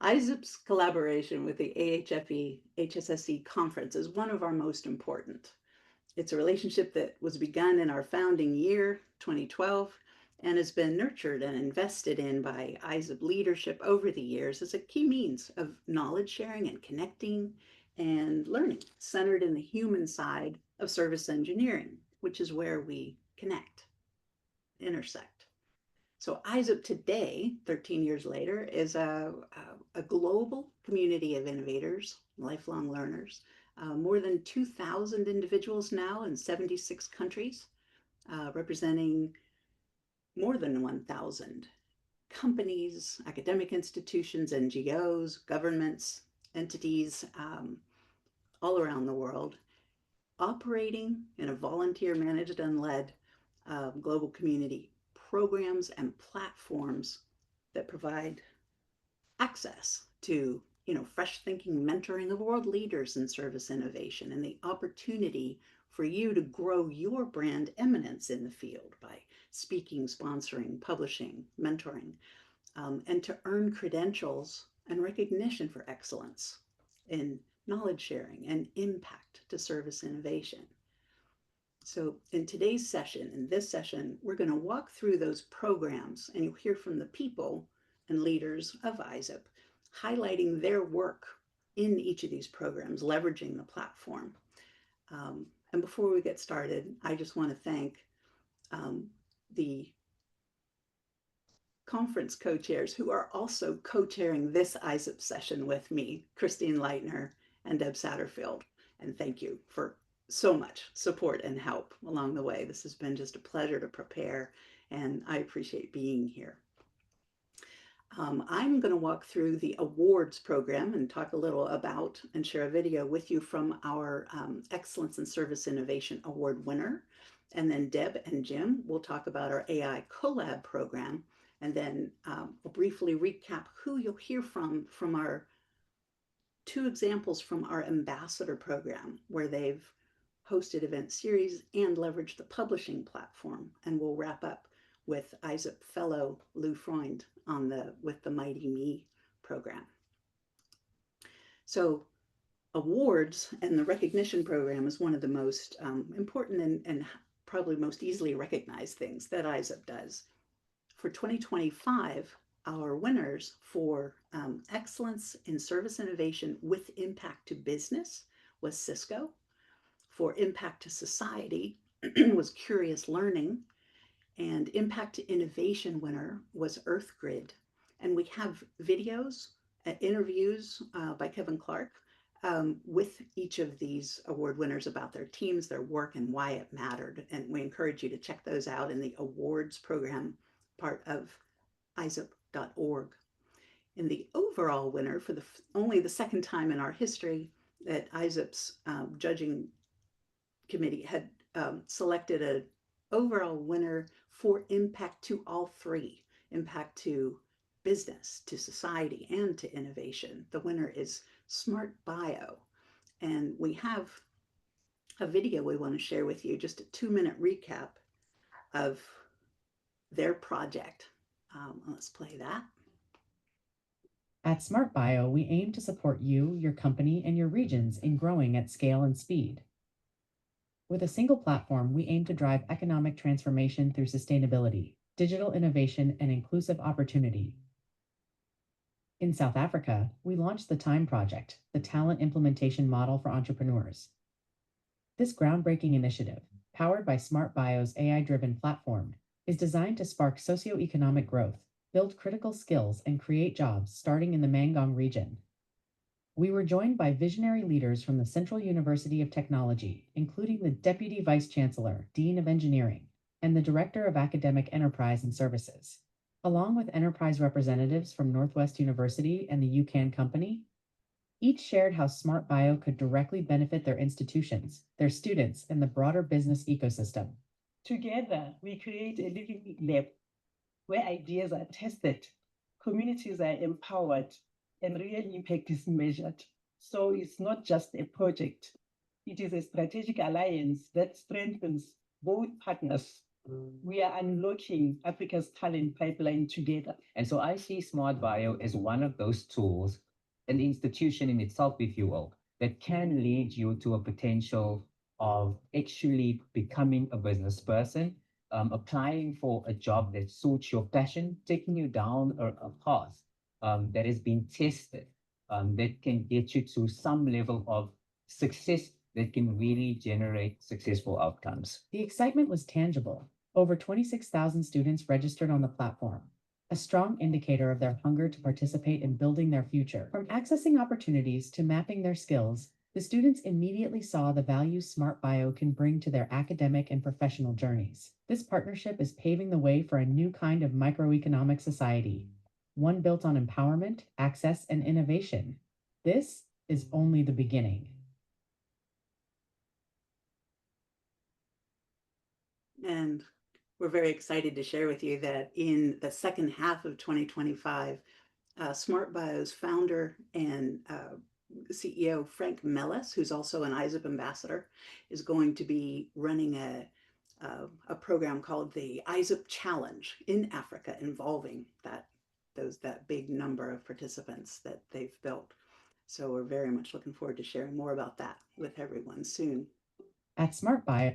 ISSIP's collaboration with the AHFE HSSE conference is one of our most important. It's a relationship that was begun in our founding year, 2012, and has been nurtured and invested in by ISSIP leadership over the years as a key means of knowledge sharing and connecting and learning, centered in the human side of service engineering, which is where we connect, intersect. So ISSIP today, 13 years later, is a global community of innovators, lifelong learners, more than 2,000 individuals now in 76 countries, representing more than 1,000 companies, academic institutions, NGOs, governments, entities all around the world, operating in a volunteer managed and led global community programs and platforms that provide access to fresh thinking mentoring of world leaders in service innovation and the opportunity for you to grow your brand eminence in the field by speaking, sponsoring, publishing, mentoring, and to earn credentials and recognition for excellence in knowledge sharing and impact to service innovation. So in today's session, in this session, we're going to walk through those programs, and you'll hear from the people and leaders of ISSIP highlighting their work in each of these programs, leveraging the platform. And before we get started, I just want to thank the conference co-chairs who are also co-chairing this ISSIP session with me, Christine Leitner and Deb Satterfield. And thank you for so much support and help along the way. This has been just a pleasure to prepare, and I appreciate being here. I'm going to walk through the awards program and talk a little about and share a video with you from our Excellence in Service Innovation Award winner. And then Deb and Jim will talk about our AI Collab program. And then we'll briefly recap who you'll hear from our two examples from our ambassador program, where they've hosted event series and leveraged the publishing platform. And we'll wrap up with ISSIP fellow Lou Freund with the Mighty Me program. So awards and the recognition program is one of the most important and probably most easily recognized things that ISSIP does. For 2025, our winners for Excellence in Service Innovation with Impact to Business was Cisco. For Impact to Society was Curious Learning. And Impact to Innovation winner was EarthGrid. And we have videos, interviews by Kevin Clark with each of these award winners about their teams, their work, and why it mattered. And we encourage you to check those out in the awards program part of ISSIP.org. And the overall winner for only the second time in our history that ISSIP's judging committee had selected an overall winner for impact to all three, impact to business, to society, and to innovation. The winner is Smart Bio. And we have a video we want to share with you, just a 2-minute recap of their project. Let's play that. At Smart Bio, we aim to support you, your company, and your regions in growing at scale and speed. With a single platform, we aim to drive economic transformation through sustainability, digital innovation, and inclusive opportunity. In South Africa, we launched the TIME Project, the talent implementation model for entrepreneurs. This groundbreaking initiative, powered by Smart Bio's AI-driven platform, is designed to spark socioeconomic growth, build critical skills, and create jobs starting in the Mangong region. We were joined by visionary leaders from the Central University of Technology, including the Deputy Vice Chancellor, Dean of Engineering, and the Director of Academic Enterprise and Services, along with enterprise representatives from Northwest University and the UCAN Company. Each shared how Smart Bio could directly benefit their institutions, their students, and the broader business ecosystem. Together, we create a living lab where ideas are tested, communities are empowered, and real impact is measured. So it's not just a project. It is a strategic alliance that strengthens both partners We are unlocking Africa's talent pipeline together. And so I see Smart Bio as one of those tools, an institution in itself, if you will, that can lead you to a potential of actually becoming a business person, applying for a job that suits your passion, taking you down a path that has been tested, that can get you to some level of success that can really generate successful outcomes. The excitement was tangible. Over 26,000 students registered on the platform, a strong indicator of their hunger to participate in building their future. From accessing opportunities to mapping their skills, the students immediately saw the value Smart Bio can bring to their academic and professional journeys. This partnership is paving the way for a new kind of microeconomic society, one built on empowerment, access, and innovation. This is only the beginning. And we're very excited to share with you that in the second half of 2025, Smart Bio's founder and CEO Frank Mellis, who's also an ISSIP ambassador, is going to be running a program called the ISSIP Challenge in Africa, involving that big number of participants that they've built. So we're very much looking forward to sharing more about that with everyone soon. At Smart Bio.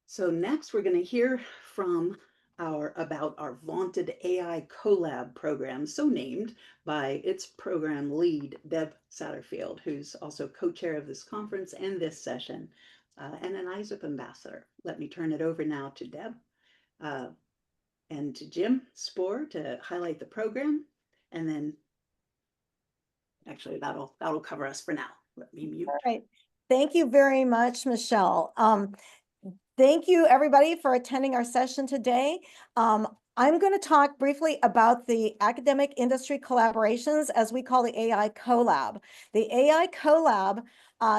So next we're going to hear from about our vaunted AI Collab program, so named by its program lead, Deb Satterfield, who's also co-chair of this conference and this session, and an ISSIP ambassador. Let me turn it over now to Deb and to Jim Spohr to highlight the program, and then actually that'll cover us for now. Let me mute. All right. Thank you very much, Michelle. Thank you, everybody, for attending our session today. I'm going to talk briefly about the academic industry collaborations, as we call the AI Collab. The AI Collab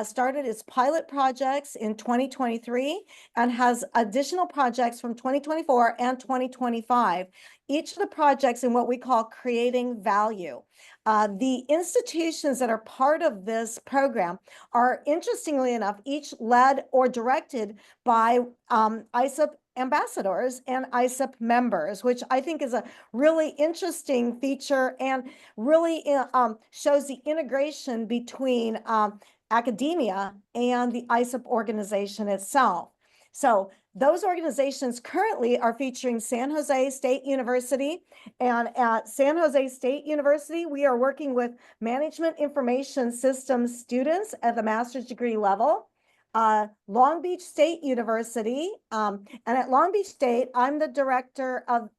started its pilot projects in 2023 and has additional projects from 2024 and 2025. Each of the projects in what we call creating value. The institutions that are part of this program are, interestingly enough, each led or directed by ISSIP ambassadors and ISSIP members, which I think is a really interesting feature and really shows the integration between academia and the ISSIP organization itself. So those organizations currently are featuring San Jose State University. And at San Jose State University, we are working with Management Information Systems students at the master's degree level. Long Beach State University, and at Long Beach State, I'm the director of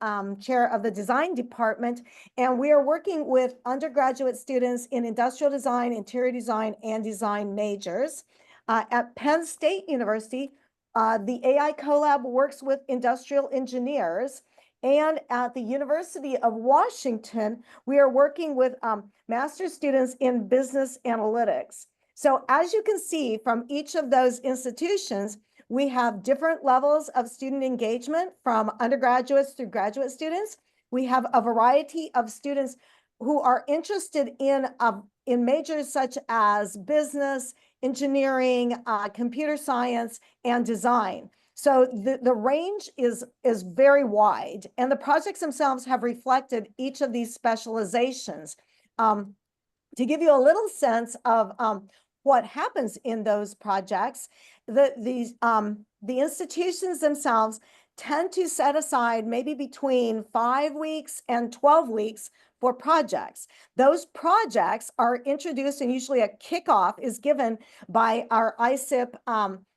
chair of the design department, and we are working with undergraduate students in industrial design, interior design, and design majors. At Penn State University, the AI Collab works with industrial engineers. And at the University of Washington, we are working with master's students in business analytics. So as you can see from each of those institutions, we have different levels of student engagement from undergraduates through graduate students. We have a variety of students who are interested in majors such as business, engineering, computer science, and design. So the range is very wide, and the projects themselves have reflected each of these specializations. To give you a little sense of what happens in those projects, the institutions themselves tend to set aside maybe between 5 weeks and 12 weeks for projects. Those projects are introduced, and usually a kickoff is given by our ISSIP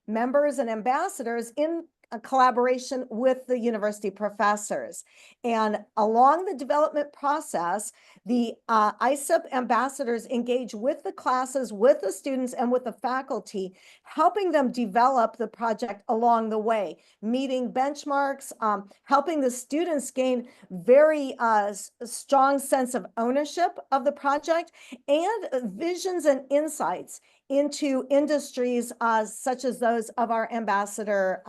members and ambassadors in a collaboration with the university professors. And along the development process, the ISSIP ambassadors engage with the classes, with the students, and with the faculty, helping them develop the project along the way, meeting benchmarks, helping the students gain very strong sense of ownership of the project, and visions and insights into industries such as those of our ambassador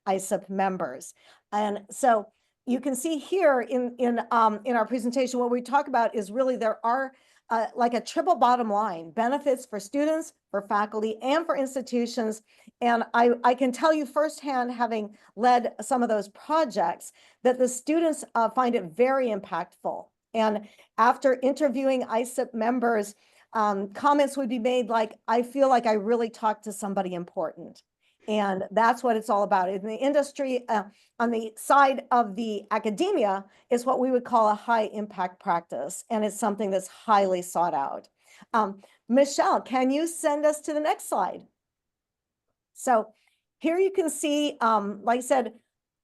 ISSIP members. And so you can see here in our presentation, what we talk about is really there are like a triple bottom line: benefits for students, for faculty, and for institutions. And I can tell you firsthand, having led some of those projects, that the students find it very impactful. And after interviewing ISSIP members, comments would be made like, I feel like I really talked to somebody important. And that's what it's all about. In the industry, on the side of the academia, is what we would call a high impact practice. And it's something that's highly sought out. Michele, can you send us to the next slide? So here you can see, like I said,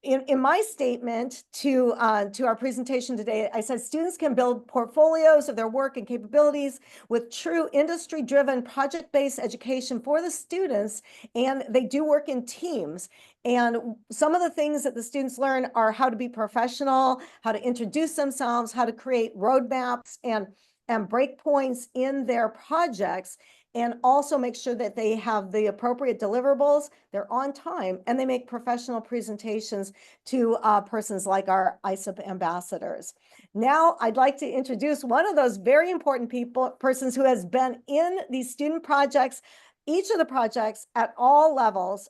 in my statement to our presentation today, I said students can build portfolios of their work and capabilities with true industry-driven project-based education for the students, and they do work in teams. And some of the things that the students learn are how to be professional, how to introduce themselves, how to create roadmaps and breakpoints in their projects, and also make sure that they have the appropriate deliverables, they're on time, and they make professional presentations to persons like our ISSIP ambassadors. Now, I'd like to introduce one of those very important persons who has been in these student projects, each of the projects at all levels,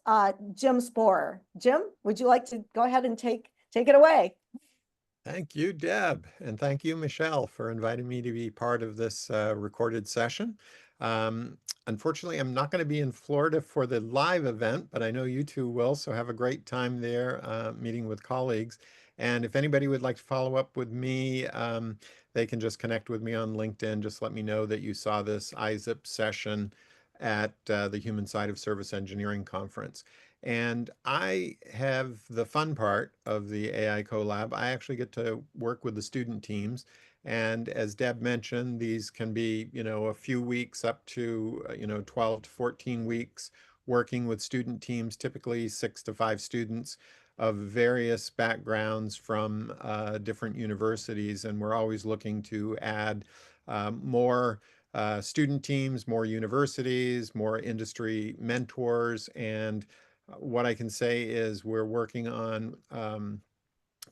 Jim Sporer. Jim, would you like to go ahead and take it away? Thank you, Deb, and thank you, Michele, for inviting me to be part of this recorded session. Unfortunately, I'm not going to be in Florida for the live event, but I know you two will, so have a great time there meeting with colleagues. And if anybody would like to follow up with me, they can just connect with me on LinkedIn. Just let me know that you saw this ISSIP session at the Human Side of Service Engineering Conference. And I have the fun part of the AI CoLab. I actually get to work with the student teams. And as Deb mentioned, these can be, a few weeks up to, 12 to 14 weeks working with student teams, typically 6 to 5 students of various backgrounds from different universities. And we're always looking to add more student teams, more universities, more industry mentors. And what I can say is we're working on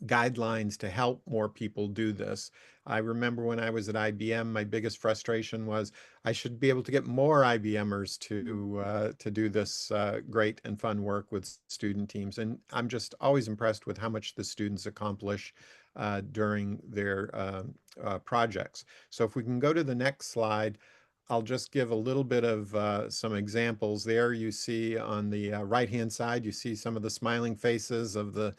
guidelines to help more people do this. I remember when I was at IBM, my biggest frustration was I should be able to get more IBMers to do this great and fun work with student teams. And I'm just always impressed with how much the students accomplish during their projects. So if we can go to the next slide, I'll just give a little bit of some examples. There you see on the right-hand side, you see some of the smiling faces of the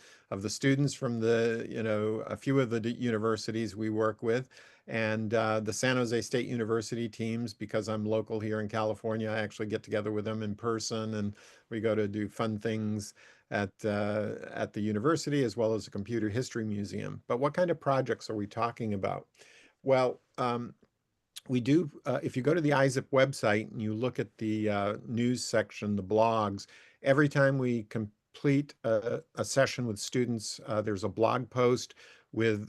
students from a few of the universities we work with. And the San Jose State University teams, because I'm local here in California, I actually get together with them in person, and we go to do fun things at the university, as well as the Computer History Museum. But what kind of projects are we talking about? Well, we do, if you go to the ISSIP website and you look at the news section, the blogs, every time we complete a session with students, there's a blog post with,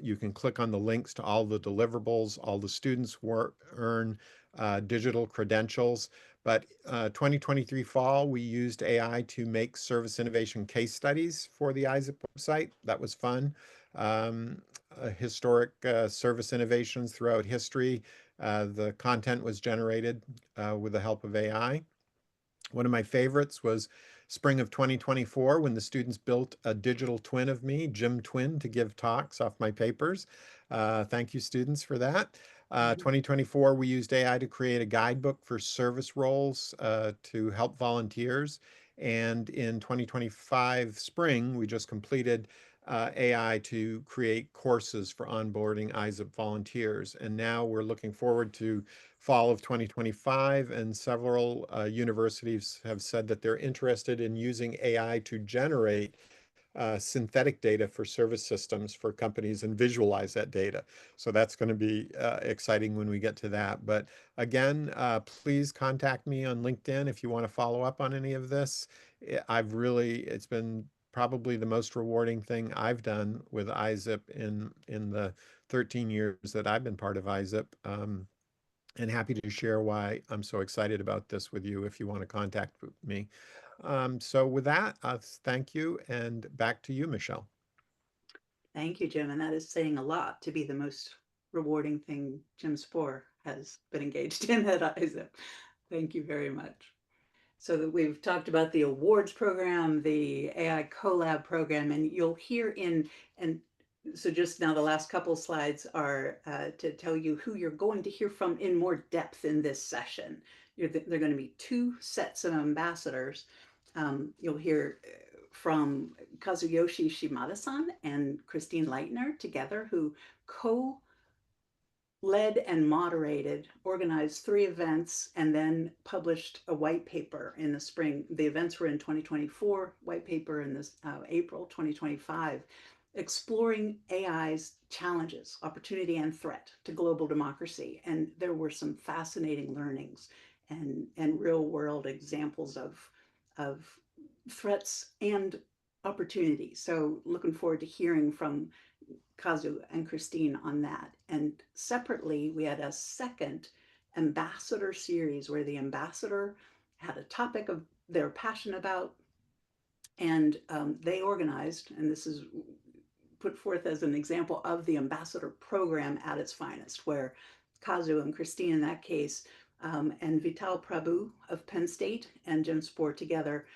you can click on the links to all the deliverables. All the students earn digital credentials. But 2023 fall, we used AI to make service innovation case studies for the ISSIP website. That was fun. Historic service innovations throughout history. The content was generated with the help of AI. One of my favorites was spring of 2024 when the students built a digital twin of me, Jim Twin, to give talks off my papers. Thank you, students, for that. 2024, we used AI to create a guidebook for service roles to help volunteers. And in 2025 spring, we just completed AI to create courses for onboarding ISSIP volunteers. And now we're looking forward to fall of 2025, and several universities have said that they're interested in using AI to generate synthetic data for service systems for companies and visualize that data. So that's going to be exciting when we get to that. But again, please contact me on LinkedIn if you want to follow up on any of this. It's been probably the most rewarding thing I've done with ISSIP in the 13 years that I've been part of ISSIP. And happy to share why I'm so excited about this with you if you want to contact me. So with that, thank you, and back to you, Michele. Thank you, Jim. And that is saying a lot to be the most rewarding thing Jim Sporer has been engaged in at ISSIP. Thank you very much. So that we've talked about the awards program, the AI collab program, and you'll hear and so just now the last couple slides are to tell you who you're going to hear from in more depth in this session. They're going to be two sets of ambassadors. You'll hear from Kazuyoshi Shimada-san and Christine Leitner together, who led and organized 3 events, and then published a white paper in the spring. The events were in 2024, white paper in this April 2025, exploring AI's challenges, opportunity, and threat to global democracy. And there were some fascinating learnings and real world examples of threats and opportunities. So looking forward to hearing from Kazu and Christine on that. And separately, we had a second ambassador series where the ambassador had a topic of they're passionate about, and they organized, and this is put forth as an example of the ambassador program at its finest, where Kazu and Christine in that case, and Vital Prabhu of Penn State and Jim Spoor together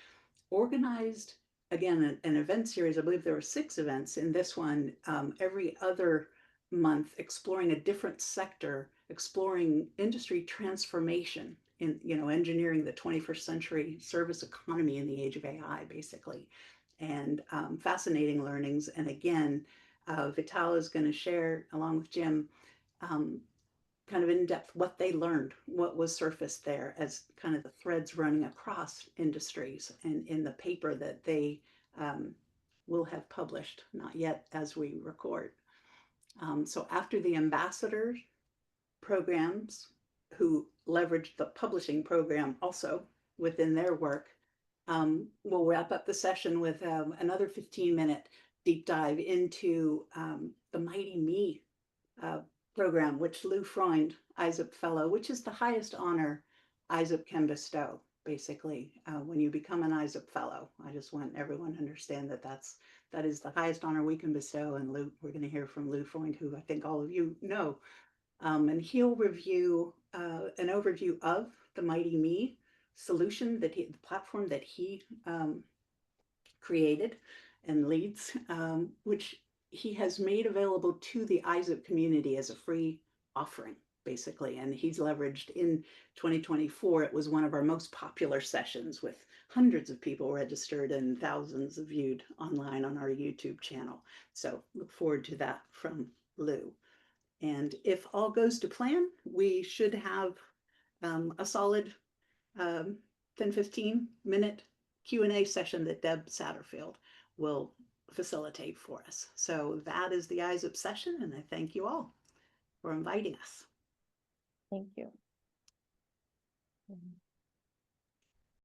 organized, again, an event series. I believe there were 6 events in this one, every other month, exploring a different sector, exploring industry transformation in, engineering the 21st century service economy in the age of AI, basically. And fascinating learnings. And again, Vital is going to share, along with Jim, kind of in depth what they learned, what was surfaced there as kind of the threads running across industries, and in the paper that they will have published, not yet as we record. So after the ambassador programs, who leveraged the publishing program also within their work, we'll wrap up the session with another 15-minute deep dive into the Mighty Me program, which Lou Freund, ISSIP Fellow, which is the highest honor ISSIP can bestow, basically, when you become an ISSIP Fellow. I just want everyone to understand that that is the highest honor we can bestow. And Lou, we're going to hear from Lou Freund, who I think all of you know. And he'll review an overview of the Mighty Me solution, the platform that he created and leads, which he has made available to the ISSIP community as a free offering, basically. And he's leveraged in 2024. It was one of our most popular sessions, with hundreds of people registered and thousands viewed online on our YouTube channel. So look forward to that from Lou. And if all goes to plan, we should have a solid 10-15-minute Q&A session that Deb Satterfield will facilitate for us. So that is the ISSIP session, and I thank you all for inviting us. Thank you.